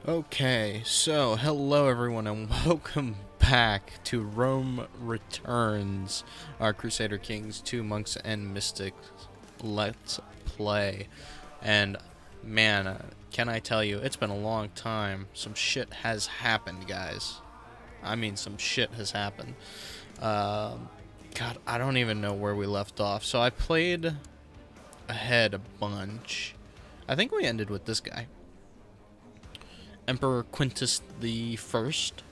Okay, so hello everyone and welcome back to Rome Returns, our Crusader Kings 2 Monks and Mystics Let's Play. And man, can I tell you, it's been a long time. Some shit has happened, guys. I mean, some shit has happened. God, I don't even know where we left off. So I played ahead a bunch. I think we ended with this guy. Emperor Quintus the First,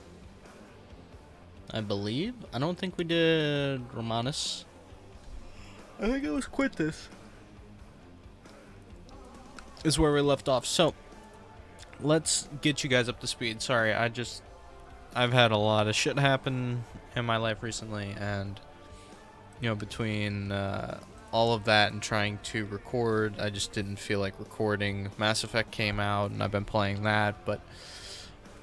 I believe. I don't think we did Romanus. I think it was Quintus. Is where we left off. So let's get you guys up to speed. Sorry, I've had a lot of shit happen in my life recently, and you know, between all of that and trying to record, I just didn't feel like recording. Mass Effect came out and I've been playing that, but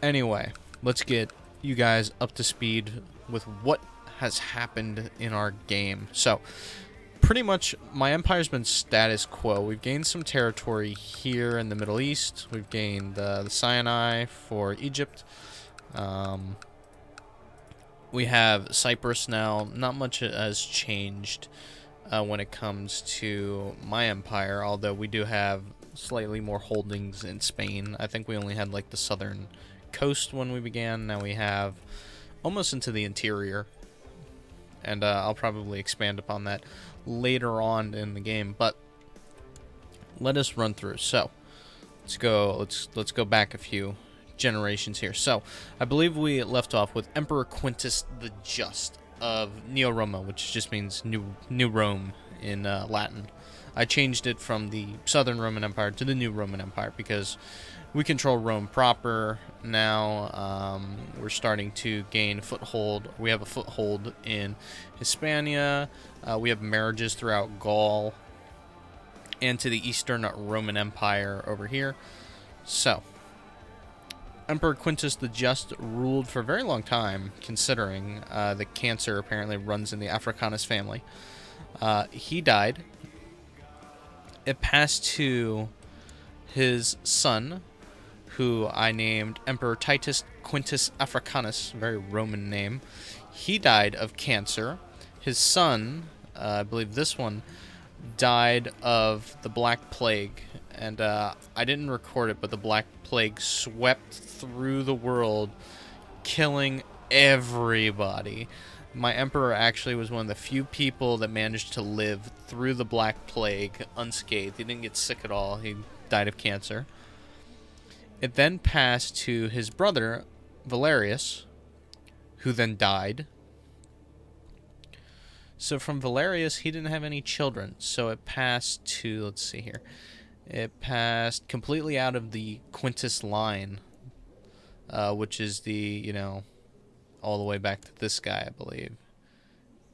anyway, let's get you guys up to speed with what has happened in our game. So pretty much my empire's been status quo. We've gained some territory here in the Middle East. We've gained the Sinai for Egypt. We have Cyprus now. Not much has changed when it comes to my empire, although we do have slightly more holdings in Spain. I think we only had like the southern coast when we began. Now we have almost into the interior, and I'll probably expand upon that later on in the game, but let us run through. So let's go back a few generations here. So I believe we left off with Emperor Quintus the Just of Neo-Roma, which just means New Rome in Latin. I changed it from the Southern Roman Empire to the New Roman Empire because we control Rome proper now. We're starting to gain foothold. We have a foothold in Hispania. We have marriages throughout Gaul and to the Eastern Roman Empire over here. So Emperor Quintus the Just ruled for a very long time, considering the cancer apparently runs in the Africanus family. He died. It passed to his son, who I named Emperor Titus Quintus Africanus, very Roman name. He died of cancer. His son, I believe this one, died of the Black Plague. And I didn't record it, but the Black Plague swept through the world, killing everybody. My emperor actually was one of the few people that managed to live through the Black Plague unscathed. He didn't get sick at all. He died of cancer. It then passed to his brother, Valerius, who then died. So from Valerius, he didn't have any children. So it passed to, let's see here. It passed completely out of the Quintus line, which is the, you know, all the way back to this guy, I believe.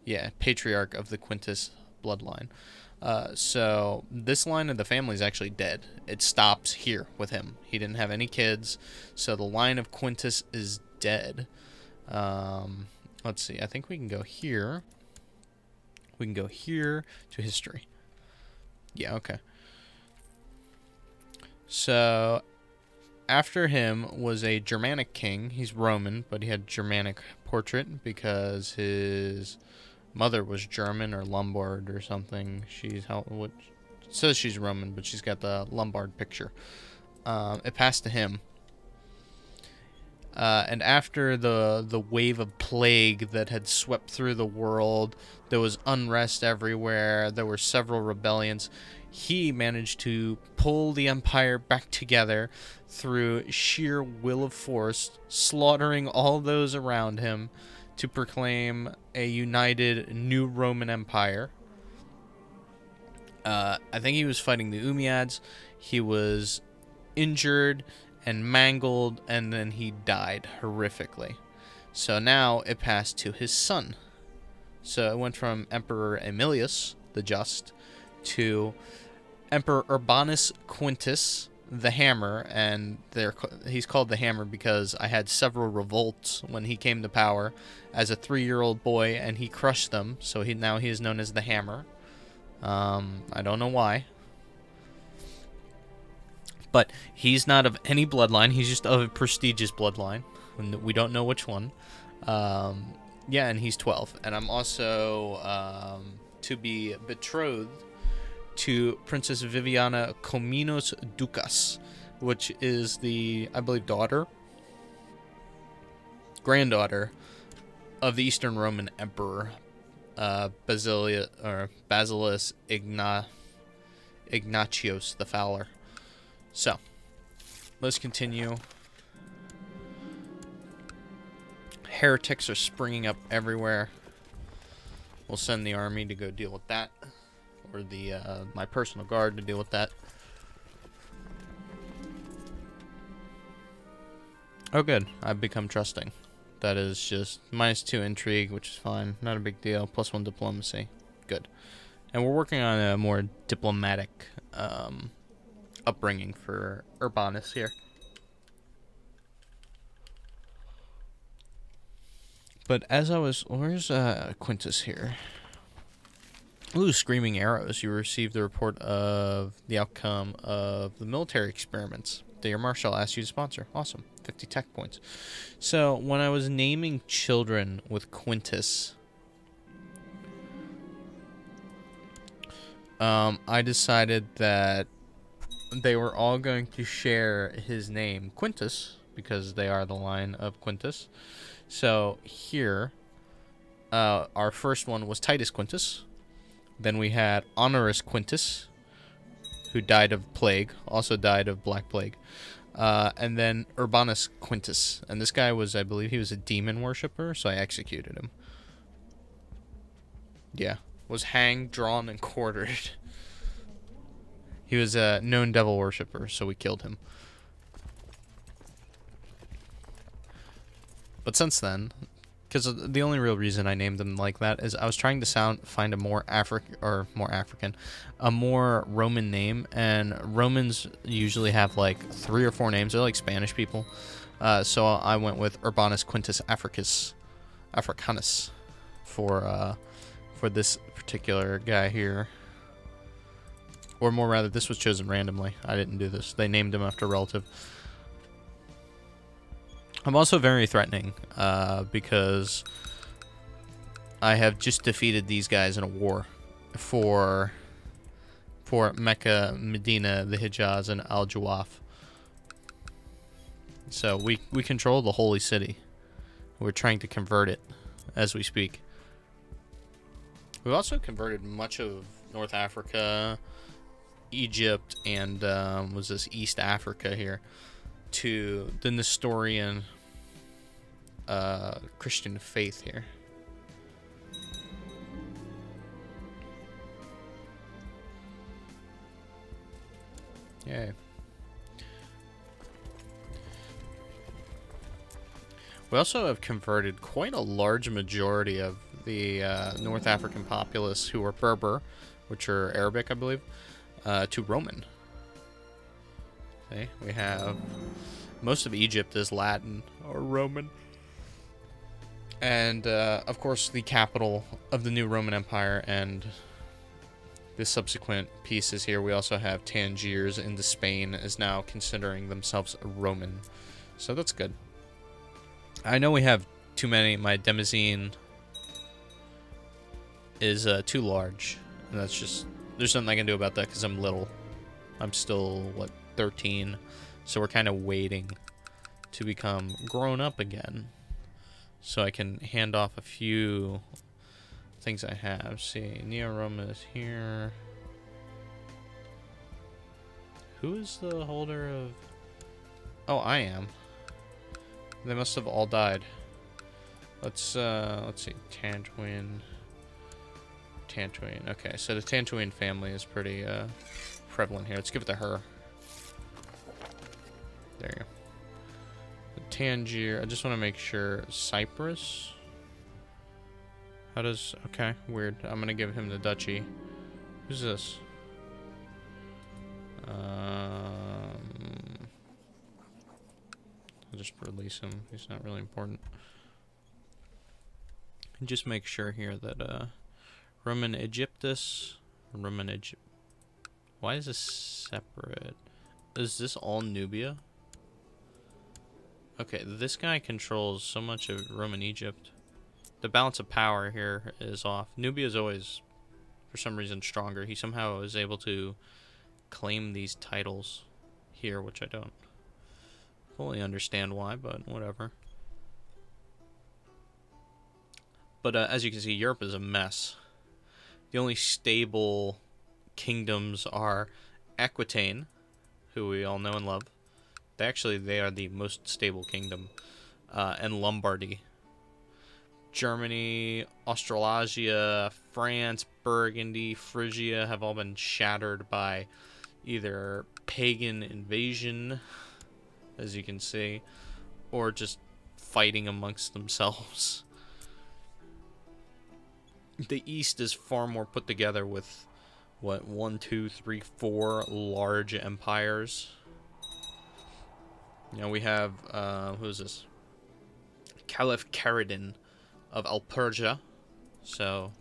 Yeah, patriarch of the Quintus bloodline. So this line of the family is actually dead. It stops here with him. He didn't have any kids, so the line of Quintus is dead. Let's see. I think we can go here. We can go here to history. Yeah, okay. So after him was a Germanic king. He's Roman, but he had Germanic portrait because his mother was German or Lombard or something. It says she's Roman, but she's got the Lombard picture. It passed to him. And after the wave of plague that had swept through the world, there was unrest everywhere. There were several rebellions. He managed to pull the empire back together through sheer will of force, slaughtering all those around him to proclaim a united new Roman Empire. I think he was fighting the Umayyads. He was injured and mangled, and then he died horrifically. So now it passed to his son. So it went from Emperor Aemilius the Just to Emperor Urbanus Quintus the Hammer, and he's called the Hammer because I had several revolts when he came to power as a 3-year-old boy, and he crushed them, so now he is known as the Hammer. I don't know why. But he's not of any bloodline. He's just of a prestigious bloodline. We don't know which one. Yeah, and he's 12. And I'm also to be betrothed to Princess Viviana Cominos Ducas, which is the, I believe, granddaughter of the Eastern Roman Emperor, Basileus Ignatius the Fowler. So, let's continue. Heretics are springing up everywhere. We'll send the army to go deal with that, or the my personal guard to deal with that. Oh, good. I've become trusting. That is just -2 intrigue, which is fine. Not a big deal. +1 diplomacy. Good. And we're working on a more diplomatic upbringing for Urbanus here. But as I was... Where's Quintus here? Ooh, screaming arrows. You received the report of the outcome of the military experiments that your marshal asked you to sponsor. Awesome. 50 tech points. So, when I was naming children with Quintus, I decided that they were all going to share his name, Quintus, because they are the line of Quintus. So, here, our first one was Titus Quintus. Then we had Honorus Quintus, who died of plague, also died of Black Plague. And then Urbanus Quintus. And this guy was, I believe, he was a demon worshiper, so I executed him. Yeah. Was hanged, drawn, and quartered. He was a known devil worshiper, so we killed him. But since then, because the only real reason I named them like that is I was trying to find a more a more Roman name, and Romans usually have like 3 or 4 names. They're like Spanish people. So I went with Urbanus Quintus Africanus for this particular guy here. Or more rather, this was chosen randomly. I didn't do this. They named him after a relative. I'm also very threatening, because I have just defeated these guys in a war for Mecca, Medina, the Hijaz, and Al-Jawaf. So we control the holy city. We're trying to convert it as we speak. We've also converted much of North Africa, Egypt, and was this East Africa here, to the Nestorian Christian faith here. Yay. We also have converted quite a large majority of the North African populace who are Berber, which are Arabic, I believe, to Roman. Okay, we have most of Egypt is Latin or Roman. And, of course, the capital of the new Roman Empire and the subsequent pieces here. We also have Tangiers into Spain is now considering themselves Roman. So that's good. I know we have too many. My Demosine is too large. And that's just... There's nothing I can do about that because I'm little. I'm still, what, 13. So we're kind of waiting to become grown up again, so I can hand off a few things I have. See, Neo-Roma is here. Who is the holder of... Oh, I am. They must have all died. Let's see. Tantuin. Okay, so the Tantuin family is pretty prevalent here. Let's give it to her. There you go. The Tangier. I just want to make sure. Cyprus. How does... Okay, weird. I'm going to give him the duchy. Who's this? I'll just release him. He's not really important. And just make sure here that Roman Egyptus... Roman Egypt... Why is this separate? Is this all Nubia? Okay, this guy controls so much of Roman Egypt. The balance of power here is off. Nubia is always, for some reason, stronger. He somehow is able to claim these titles here, which I don't fully understand why, but whatever. But as you can see, Europe is a mess. The only stable kingdoms are Aquitaine, who we all know and love. They are the most stable kingdom, and Lombardy. Germany, Australasia, France, Burgundy, Phrygia have all been shattered by either pagan invasion, as you can see, or just fighting amongst themselves. The East is far more put together with, what, 1, 2, 3, 4 large empires. You know, we have, who is this? Caliph Caridin of Al-Persia. So,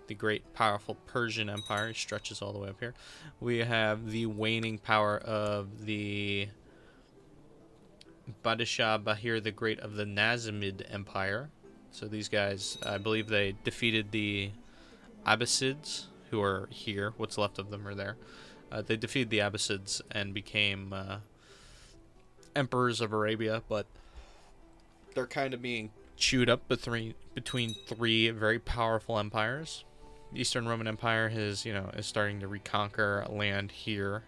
the great, powerful Persian Empire stretches all the way up here. We have the waning power of the Badishah Bahir the Great of the Nazimid Empire. So these guys, I believe they defeated the Abbasids, who are here. What's left of them are there. They defeated the Abbasids and became emperors of Arabia, but they're kind of being chewed up between three very powerful empires. The Eastern Roman Empire is starting to reconquer land here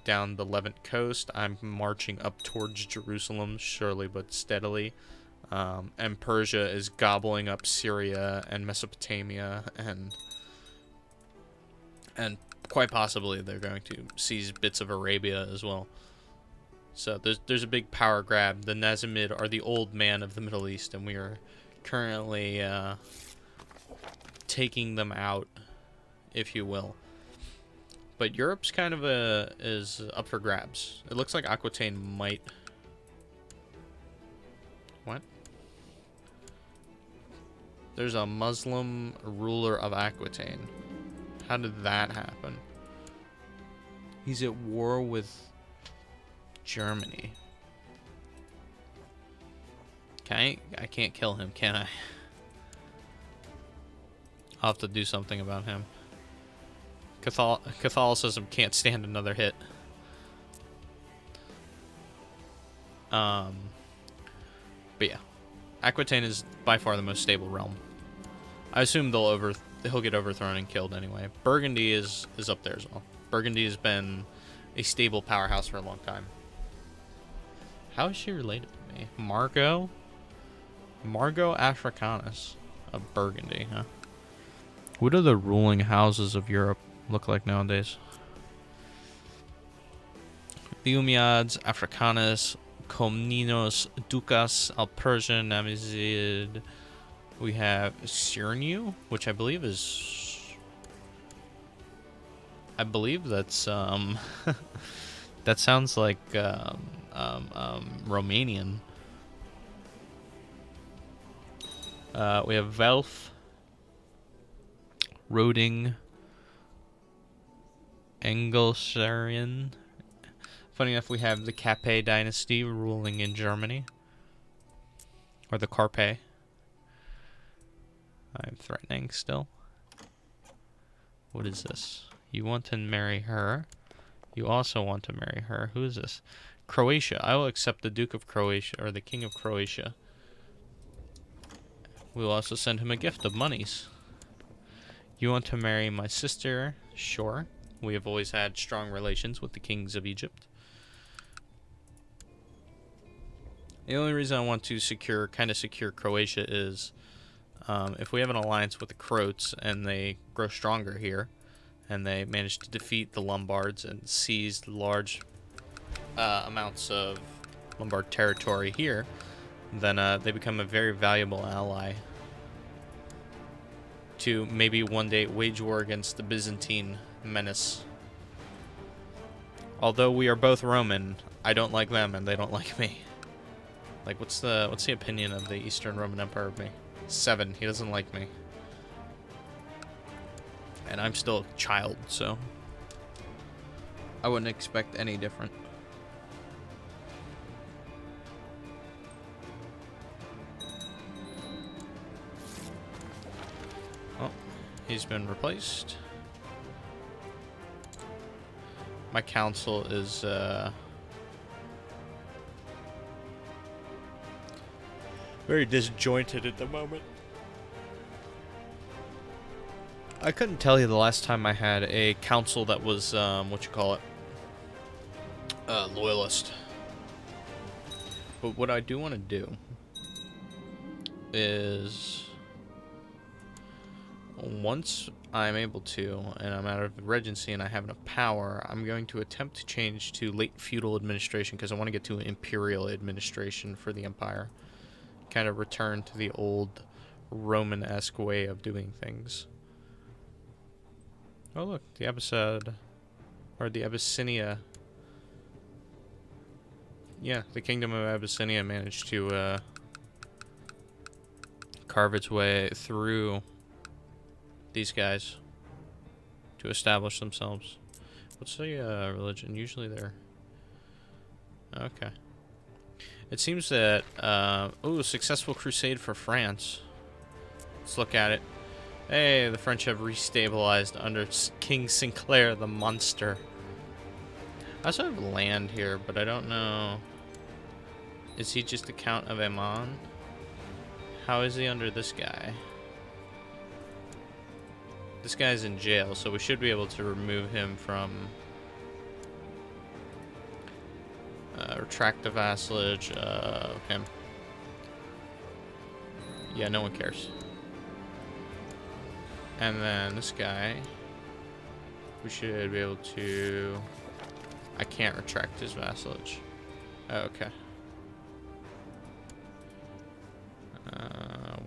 down the Levant coast. I'm marching up towards Jerusalem, surely but steadily. And Persia is gobbling up Syria and Mesopotamia, and quite possibly they're going to seize bits of Arabia as well. So there's a big power grab. The Nazimid are the old man of the Middle East, and we are currently taking them out, if you will. But Europe's kind of is up for grabs. It looks like Aquitaine might. What? There's a Muslim ruler of Aquitaine. How did that happen? He's at war with Germany. Okay, I can't kill him, can I? I'll have to do something about him. Catholicism can't stand another hit. But yeah, Aquitaine is by far the most stable realm. I assume he'll get overthrown and killed anyway. Burgundy is up there as well. Burgundy has been a stable powerhouse for a long time. How is she related to me? Margot Africanus of Burgundy, huh? What do the ruling houses of Europe look like nowadays? The Umayyads, Africanus, Komnenos, Ducas, Al-Persian, Namizid. We have Sirniu, which I believe that's that sounds like Romanian. We have Velf, Roding, Angelsarian. Funny enough, we have the Capet dynasty ruling in Germany. Or the Carpe. I'm threatening still. What is this? You want to marry her. You also want to marry her. Who is this? Croatia. I will accept the Duke of Croatia, or the King of Croatia. We will also send him a gift of monies. You want to marry my sister? Sure. We have always had strong relations with the kings of Egypt. The only reason I want to secure Croatia is if we have an alliance with the Croats and they grow stronger here, and they manage to defeat the Lombards and seize large amounts of Lombard territory here, then they become a very valuable ally to maybe one day wage war against the Byzantine menace. Although we are both Roman, I don't like them and they don't like me. Like, what's the opinion of the Eastern Roman Empire of me? 7. He doesn't like me. And I'm still a child, so. I wouldn't expect any different. Oh, he's been replaced. My council is very disjointed at the moment. I couldn't tell you the last time I had a council that was loyalist. But what I do want to do is, once I'm able to, and I'm out of the regency and I have enough power, I'm going to attempt to change to late feudal administration because I want to get to imperial administration for the empire. Kind of return to the old Roman-esque way of doing things. Oh look, the Abyssinia. Yeah, the Kingdom of Abyssinia managed to carve its way through these guys to establish themselves. What's the religion? Usually they're... Okay. It seems that... ooh, successful crusade for France. Let's look at it. Hey, the French have restabilized under King Sinclair the Monster. I also have land here, but I don't know... Is he just the Count of Aman? How is he under this guy? This guy's in jail, so we should be able to remove him from... retract the vassalage of him. Yeah, no one cares. And then this guy, we should be able to... I can't retract his vassalage. Oh, okay.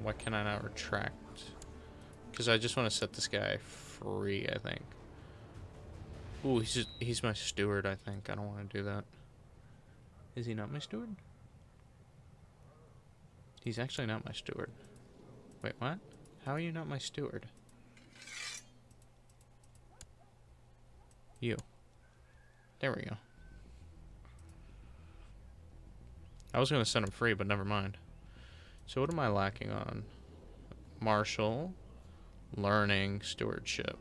Why can I not retract? Because I just want to set this guy free, I think. Ooh, he's my steward, I think. I don't want to do that. Is he not my steward? He's actually not my steward. Wait, what? How are you not my steward? You. There we go. I was going to set him free, but never mind. So what am I lacking on? Martial, learning, stewardship.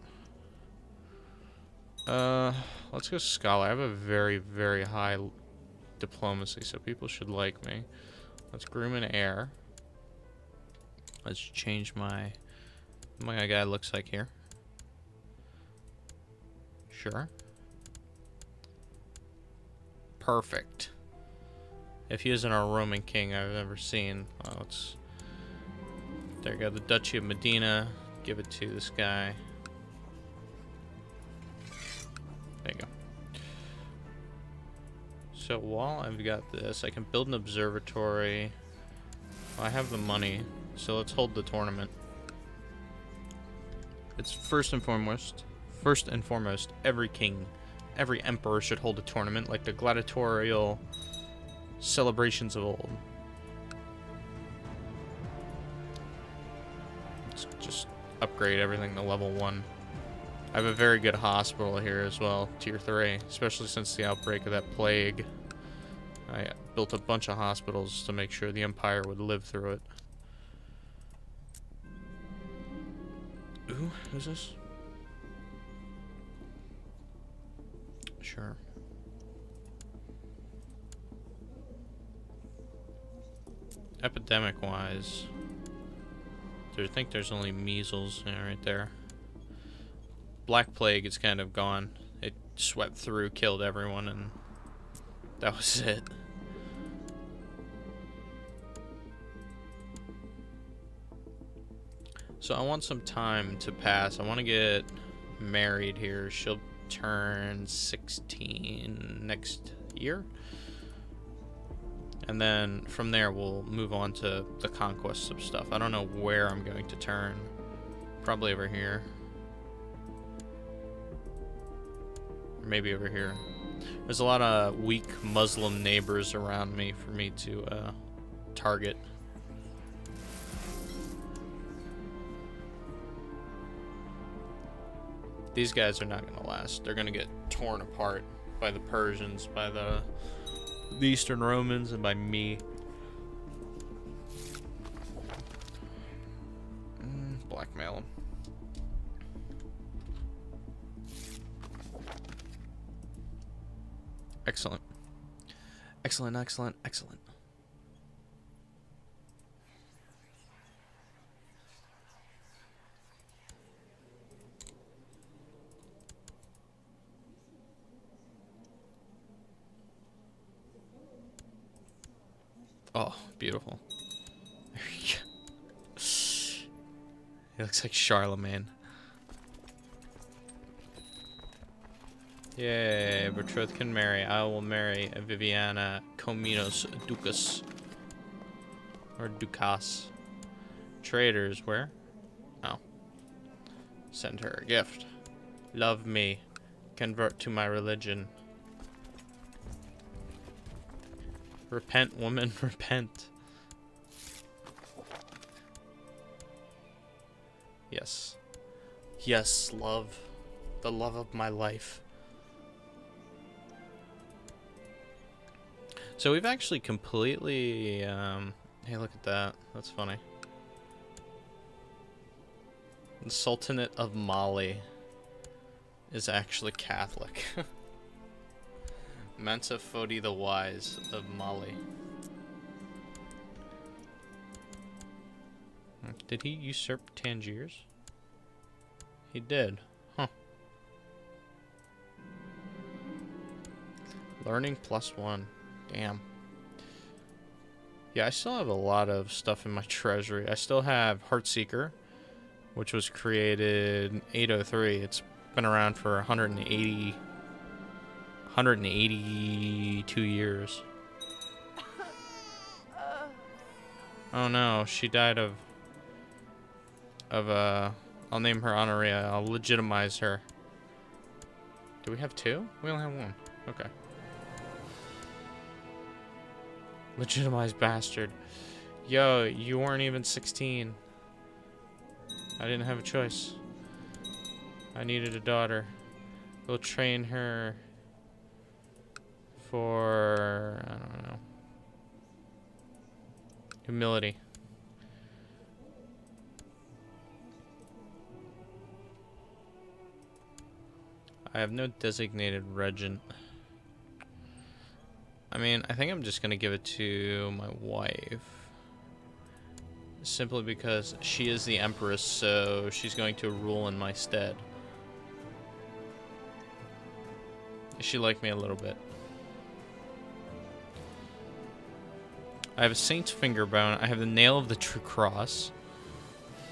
Let's go scholar. I have a very, very high diplomacy, so people should like me. Let's groom an heir. Let's change my guy looks like here. Sure. Perfect. If he isn't our Roman king I've ever seen. Oh, let's... There you go, the Duchy of Medina. Give it to this guy. There you go. So while I've got this, I can build an observatory. Well, I have the money, so let's hold the tournament. It's first and foremost, every king, every emperor should hold a tournament like the gladiatorial celebrations of old. Let's just upgrade everything to level 1. I have a very good hospital here as well, tier 3, especially since the outbreak of that plague. I built a bunch of hospitals to make sure the Empire would live through it. Ooh, who's this? Sure. Epidemic-wise, I think there's only measles right there. Black Plague is kind of gone. It swept through, killed everyone, and that was it. So I want some time to pass. I want to get married here. She'll turn 16 next year. And then from there we'll move on to the conquests of stuff. I don't know where I'm going to turn. Probably over here. Or maybe over here. There's a lot of weak Muslim neighbors around me for me to target. These guys are not going to last. They're going to get torn apart by the Persians, by the Eastern Romans, and by me. Blackmail him. Excellent. Excellent, excellent, excellent. Oh, beautiful. There you go. He looks like Charlemagne. Yay, betrothed can marry. I will marry Viviana Cominos Ducas. Or Ducas. Traders, where? Oh. Send her a gift. Love me. Convert to my religion. Repent, woman, repent. Yes. Yes, love. The love of my life. So we've actually completely, hey, look at that. That's funny. The Sultanate of Mali is actually Catholic. Mensa Fodi the Wise of Mali. Did he usurp Tangiers? He did. Huh. Learning +1. Damn. Yeah, I still have a lot of stuff in my treasury. I still have Heartseeker, which was created in 803. It's been around for 182 years. Oh no, she died of I'll name her Honoria. I'll legitimize her. Do we have two? We only have one. Okay. Legitimized bastard. Yo, you weren't even 16. I didn't have a choice. I needed a daughter. We'll train her for, I don't know, humility. I have no designated regent. I mean, I think I'm just gonna give it to my wife. Simply because she is the empress, so she's going to rule in my stead. She liked me a little bit. I have a saint's finger bone. I have the nail of the true cross.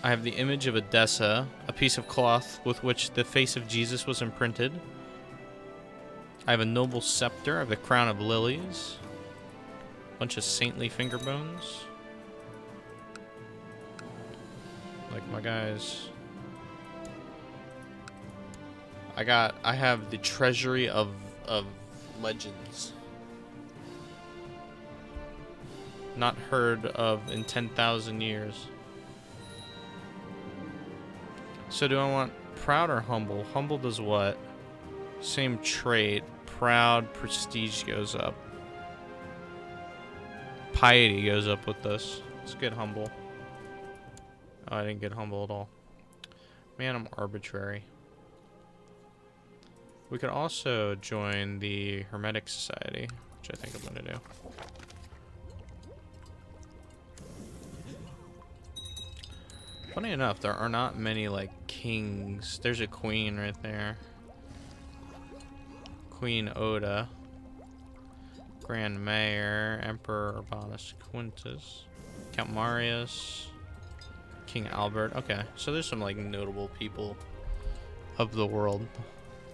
I have the image of Edessa, a piece of cloth with which the face of Jesus was imprinted. I have a noble scepter. I have the crown of lilies. A bunch of saintly finger bones. Like my guys. I have the treasury of legends. Not heard of in 10,000 years. So do I want proud or humble? Humble does what? Same trait. Proud, prestige goes up. Piety goes up with this. Let's get humble. Oh, I didn't get humble at all. Man, I'm arbitrary. We could also join the Hermetic Society, which I think I'm going to do. Funny enough, there are not many, like, kings. There's a queen right there. Queen Oda. Grand Mayor. Emperor Urbanus Quintus. Count Marius. King Albert. Okay, so there's some, like, notable people of the world.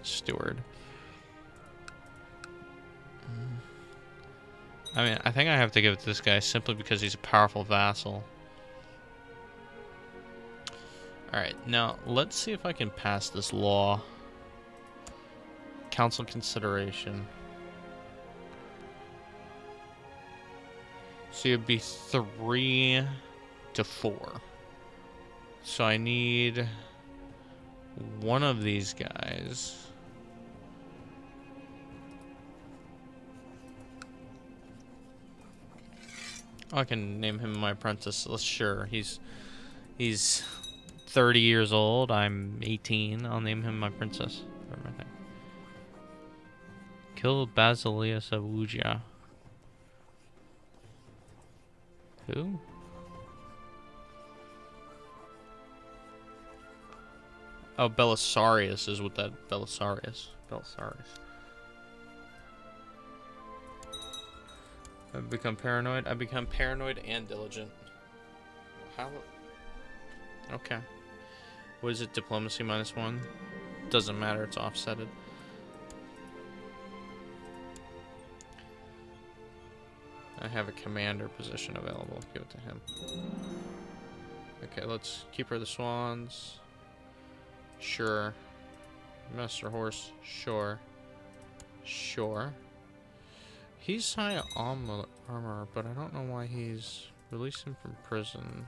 Steward. I mean, I think I have to give it to this guy simply because he's a powerful vassal. Alright, now let's see if I can pass this law. Council consideration. So it'd be 3 to 4. So I need one of these guys I can name him my apprentice. Sure, he's 30 years old. I'm 18. I'll name him my princess. Everything. Kill Basilius of Ugia. Who? Oh, Belisarius is what that Belisarius. I've become paranoid. I become paranoid and diligent. How? Okay. What is it? Diplomacy -1? Doesn't matter. It's offsetted. I have a commander position available. Give it to him. Okay, let's Keeper of the Swans. Sure. Master Horse. Sure. Sure. He's high armor, but I don't know why he's released him from prison.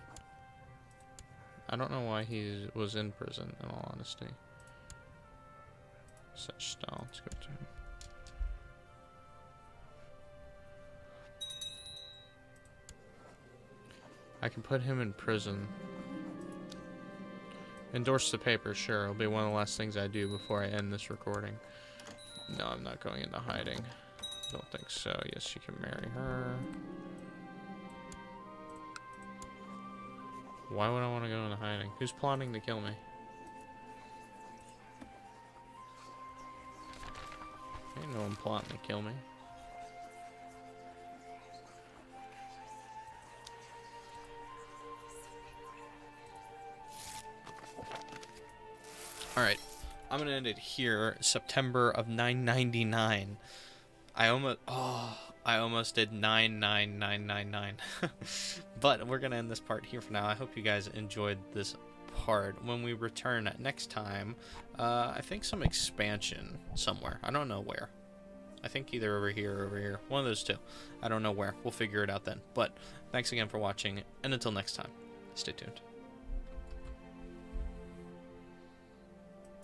I don't know why he was in prison, in all honesty. Such style. Let's go to him. I can put him in prison. Endorse the paper, sure. It'll be one of the last things I do before I end this recording. No, I'm not going into hiding. Don't think so. Yes, you can marry her. Why would I want to go into hiding? Who's plotting to kill me? Ain't no one plotting to kill me. Alright, I'm gonna end it here. September of 999. I almost did 99999. But we're gonna end this part here for now. I hope you guys enjoyed this part. When we return next time, I think some expansion somewhere. I don't know where. I think either over here or over here. One of those two. I don't know where. We'll figure it out then. But thanks again for watching, and until next time, stay tuned.